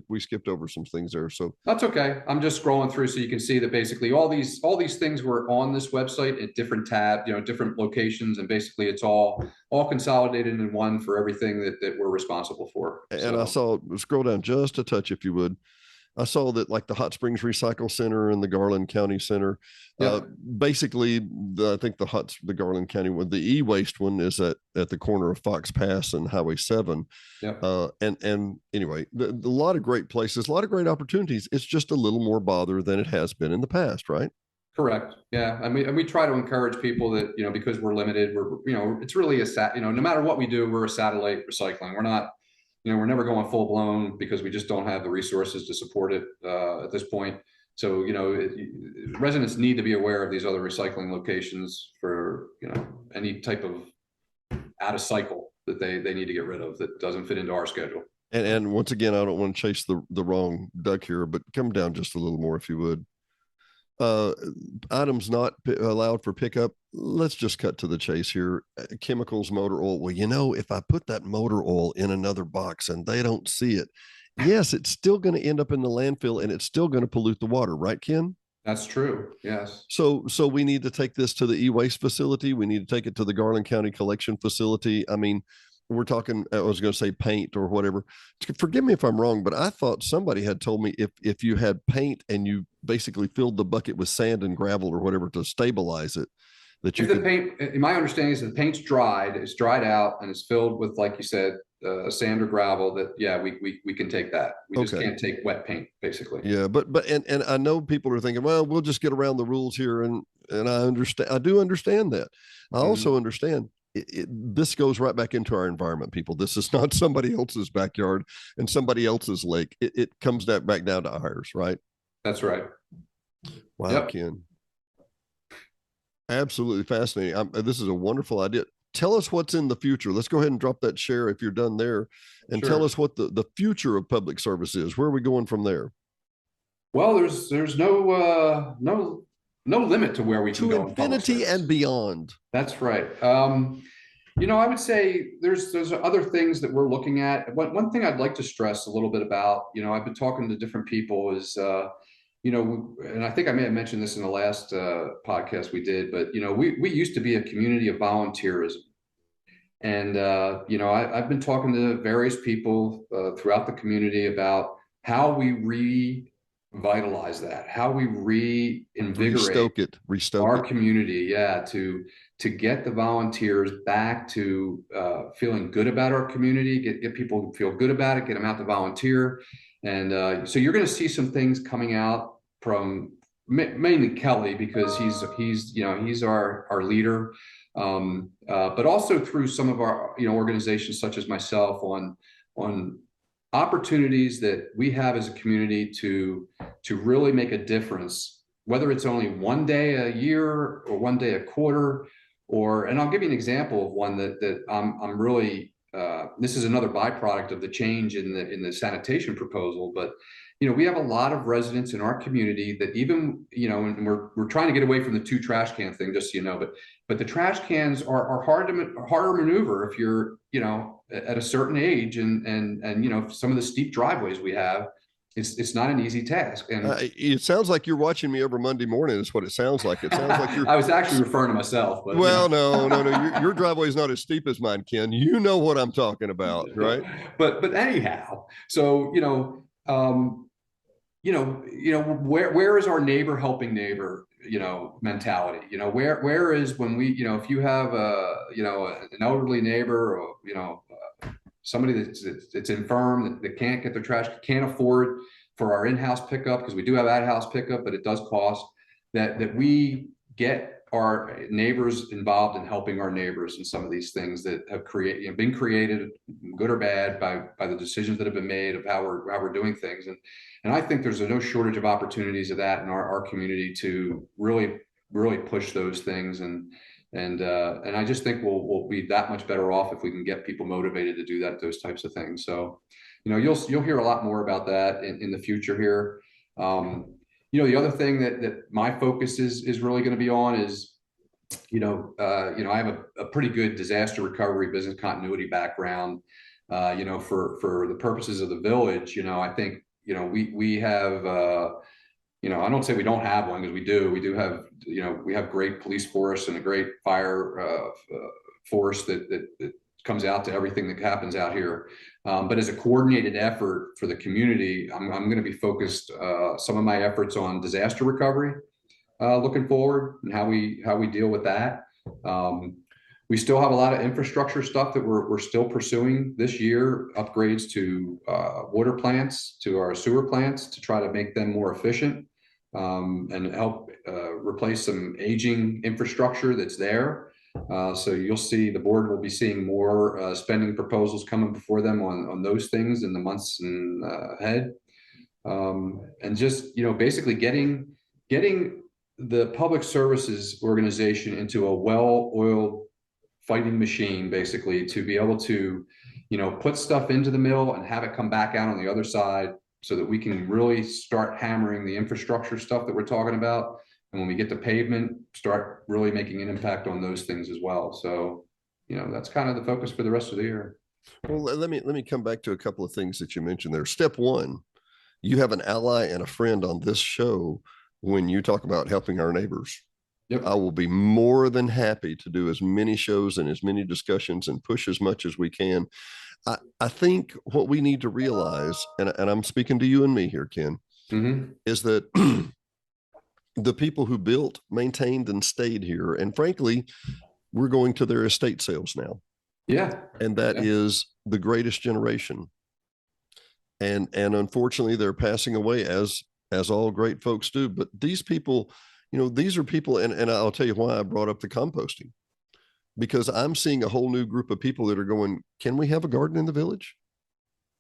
we skipped over some things there. So that's okay. I'm just scrolling through so you can see that basically all these things were on this website at different tabs, you know, different locations, and basically it's all consolidated in one for everything that we're responsible for. And I saw, scroll down just a touch if you would. I saw that like the Hot Springs Recycle Center and the Garland County Center, Yep. basically, I think the Garland County one, the e-waste one is at the corner of Fox Pass and Highway 7. Yep. And anyway, a lot of great places, a lot of great opportunities. It's just a little more bother than it has been in the past, right? Correct. Yeah. And we try to encourage people that, because we're limited, it's really no matter what we do, we're a satellite recycling. We're not, we're never going full blown because we just don't have the resources to support it at this point. So, residents need to be aware of these other recycling locations for, any type of out of cycle that they need to get rid of that doesn't fit into our schedule. And once again, I don't want to chase the wrong duck here, but come down just a little more if you would. Items not allowed for pickup. Let's just cut to the chase here. Chemicals, motor oil. Well, if I put that motor oil in another box and they don't see it, yes, it's still going to end up in the landfill and it's still going to pollute the water, right, Ken? That's true. Yes. So we need to take this to the e-waste facility. We need to take it to the Garland County collection facility. I mean, we're talking, I was going to say paint or whatever. Forgive me if I'm wrong, but I thought somebody had told me if you had paint and you basically filled the bucket with sand and gravel or whatever to stabilize it, that you could. The paint, my understanding is that the paint's dried, it's dried out and it's filled with, like you said, sand or gravel, that, yeah, we can take that. We just can't take wet paint, basically. Yeah. But I know people are thinking, well, we'll just get around the rules here. And I do understand that. I also understand this goes right back into our environment, people. This is not somebody else's backyard and somebody else's lake. It comes back down to ours, right? That's right. Wow, yep. Ken. Absolutely fascinating. This is a wonderful idea. Tell us what's in the future. Let's go ahead and drop that share if you're done there, and tell us what the future of public service is. Where are we going from there? Well, there's no limit to where we can go. To infinity and beyond. That's right. I would say there's other things that we're looking at. One thing I'd like to stress a little bit about, I've been talking to different people is, and I think I may have mentioned this in the last podcast we did, but, we used to be a community of volunteerism. And, I've been talking to various people throughout the community about how we revitalize that, how we reinvigorate our community, to get the volunteers back to feeling good about our community, get people to feel good about it, get them out to volunteer. And so you're going to see some things coming out from mainly Kelly, because he's our leader, but also through some of our organizations such as myself on opportunities that we have as a community to really make a difference, whether it's only one day a year or one day a quarter, and I'll give you an example of one that I'm really, this is another byproduct of the change in the sanitation proposal, but we have a lot of residents in our community that even, and we're trying to get away from the 2 trash can thing, just so you know, but the trash cans are harder maneuver if you're, at a certain age, and some of the steep driveways we have, it's not an easy task. And it sounds like you're watching me over Monday morning is what it sounds like. It sounds like you're. I was actually referring to myself. But, well, no. Your driveway is not as steep as mine, Ken. You know what I'm talking about, right? But anyhow, so, where is our neighbor helping neighbor, mentality, where is when we, if you have an elderly neighbor or, somebody that's infirm, that can't get their trash, can't afford for our in-house pickup, because we do have out-house pickup, but it does cost, that we get our neighbors involved in helping our neighbors in some of these things that have been created, good or bad, by the decisions that have been made of how we're doing things. And I think there's no shortage of opportunities of that in our community to really push those things. And I just think we'll be that much better off if we can get people motivated to do those types of things. So, you'll hear a lot more about that in the future here. The other thing that my focus is really going to be on is, I have a pretty good disaster recovery, business continuity background. For the purposes of the village, I think, we have. I don't say we don't have one, because we do. We do have, we have great police force and a great fire force that comes out to everything that happens out here. But as a coordinated effort for the community, I'm going to be focused some of my efforts on disaster recovery, looking forward, and how we deal with that. We still have a lot of infrastructure stuff that we're still pursuing this year, upgrades to water plants, to our sewer plants, to try to make them more efficient, and help replace some aging infrastructure that's there. So you'll see the board will be seeing more spending proposals coming before them on those things in the months ahead. And just, basically getting the public services organization into a well-oiled fighting machine, basically, to be able to, put stuff into the mill and have it come back out on the other side, so that we can really start hammering the infrastructure stuff that we're talking about. And when we get to pavement, start really making an impact on those things as well. So, that's kind of the focus for the rest of the year. Well, let me come back to a couple of things that you mentioned there. Step one, you have an ally and a friend on this show when you talk about helping our neighbors. Yep. I will be more than happy to do as many shows and as many discussions and push as much as we can. I think what we need to realize, and I'm speaking to you and me here, Ken, is that the people who built, maintained, and stayed here, and frankly, we're going to their estate sales now. Yeah. And that is the greatest generation. And unfortunately, they're passing away as all great folks do. But these people, these are people, and I'll tell you why I brought up the composting, because I'm seeing a whole new group of people that are going, can we have a garden in the village?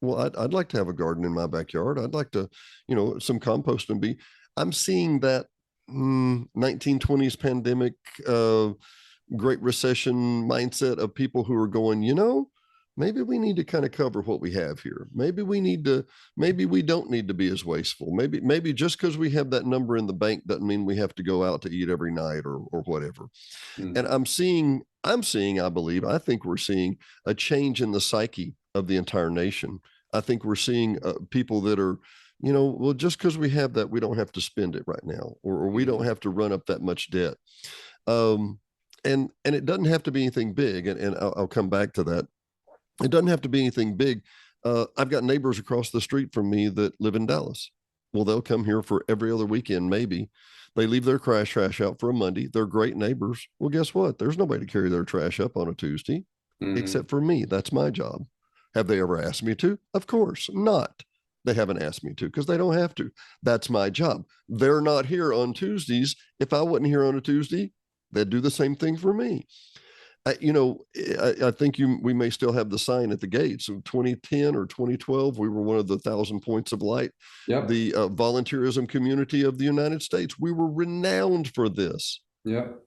Well, I'd like to have a garden in my backyard. I'd like to, some composting I'm seeing that 1920s pandemic, Great Recession mindset of people who are going, maybe we need to kind of cover what we have here. Maybe we don't need to be as wasteful. Maybe just because we have that number in the bank doesn't mean we have to go out to eat every night or whatever. And I think we're seeing a change in the psyche of the entire nation. I think we're seeing people that are, well, just because we have that, we don't have to spend it right now, or we don't have to run up that much debt. And it doesn't have to be anything big. And I'll come back to that. It doesn't have to be anything big. I've got neighbors across the street from me that live in Dallas. Well, they'll come here for every other weekend, maybe. They leave their trash out for a Monday. They're great neighbors. Well, guess what? There's nobody to carry their trash up on a Tuesday, except for me. That's my job. Have they ever asked me to? Of course not. They haven't asked me to because they don't have to. That's my job. They're not here on Tuesdays. If I wasn't here on a Tuesday, they'd do the same thing for me. I think we may still have the sign at the gate. So 2010 or 2012, we were one of the 1,000 points of light. Yep. The volunteerism community of the United States. We were renowned for this. Yep.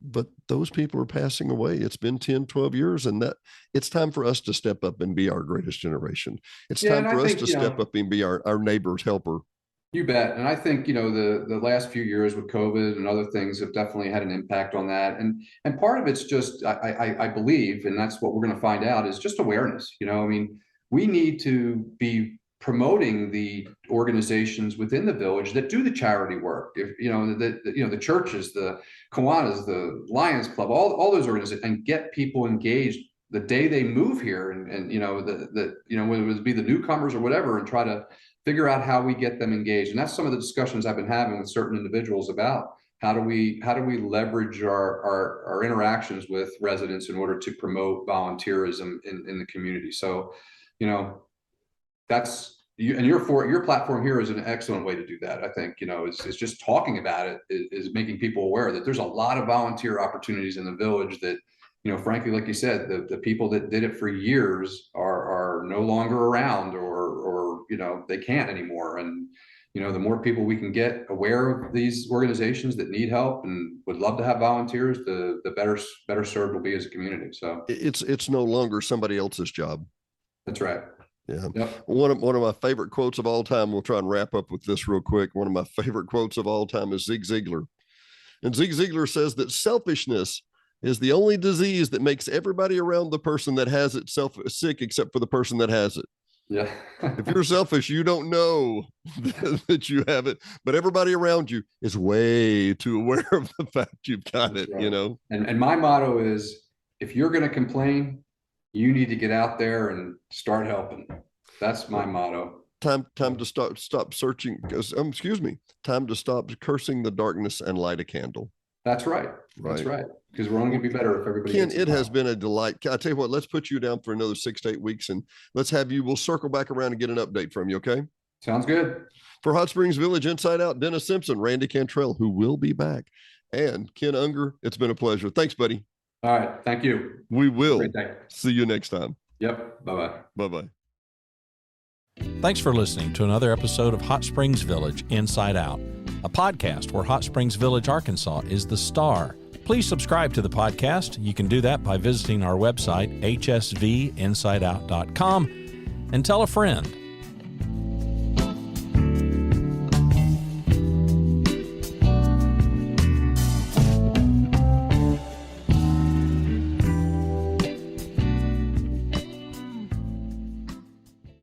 But those people are passing away. It's been 10, 12 years, and that it's time for us to step up and be our greatest generation. It's time for us to step up and be our neighbor's helper. You bet. And I think, the last few years with COVID and other things have definitely had an impact on that. And part of it's just, I believe, and that's what we're going to find out, is just awareness. We need to be promoting the organizations within the village that do the charity work. If, the churches, the Kiwanis, the Lions Club, all those organizations, and get people engaged the day they move here, and whether it be the newcomers or whatever, and try to figure out how we get them engaged. And that's some of the discussions I've been having with certain individuals about how do we leverage our interactions with residents in order to promote volunteerism in the community. So, that's you, and your platform here is an excellent way to do that. I think, it's just talking about it is making people aware that there's a lot of volunteer opportunities in the village that, frankly, like you said, the people that did it for years are no longer around, or they can't anymore. And, the more people we can get aware of these organizations that need help and would love to have volunteers, the better served we'll be as a community. So it's no longer somebody else's job. That's right. Yeah. Yep. One of my favorite quotes of all time, we'll try and wrap up with this real quick. One of my favorite quotes of all time is Zig Ziglar. And Zig Ziglar says that selfishness is the only disease that makes everybody around the person that has it sick, except for the person that has it. Yeah. If you're selfish, you don't know that you have it, but everybody around you is way too aware of the fact you've got it, right. And my motto is, if you're going to complain, you need to get out there and start helping. That's my motto. Time to stop searching. Time to stop cursing the darkness and light a candle. That's right. That's right. Because we're only going to be better if everybody. Ken, it has been a delight. I tell you what, let's put you down for another 6 to 8 weeks, and we'll circle back around and get an update from you. Okay. Sounds good. For Hot Springs Village Inside Out, Dennis Simpson, Randy Cantrell, who will be back, and Ken Unger, it's been a pleasure. Thanks, buddy. All right. Thank you. We will see you next time. Yep. Bye-bye. Bye-bye. Thanks for listening to another episode of Hot Springs Village Inside Out, a podcast where Hot Springs Village, Arkansas is the star. Please subscribe to the podcast. You can do that by visiting our website, hsvinsideout.com, and tell a friend.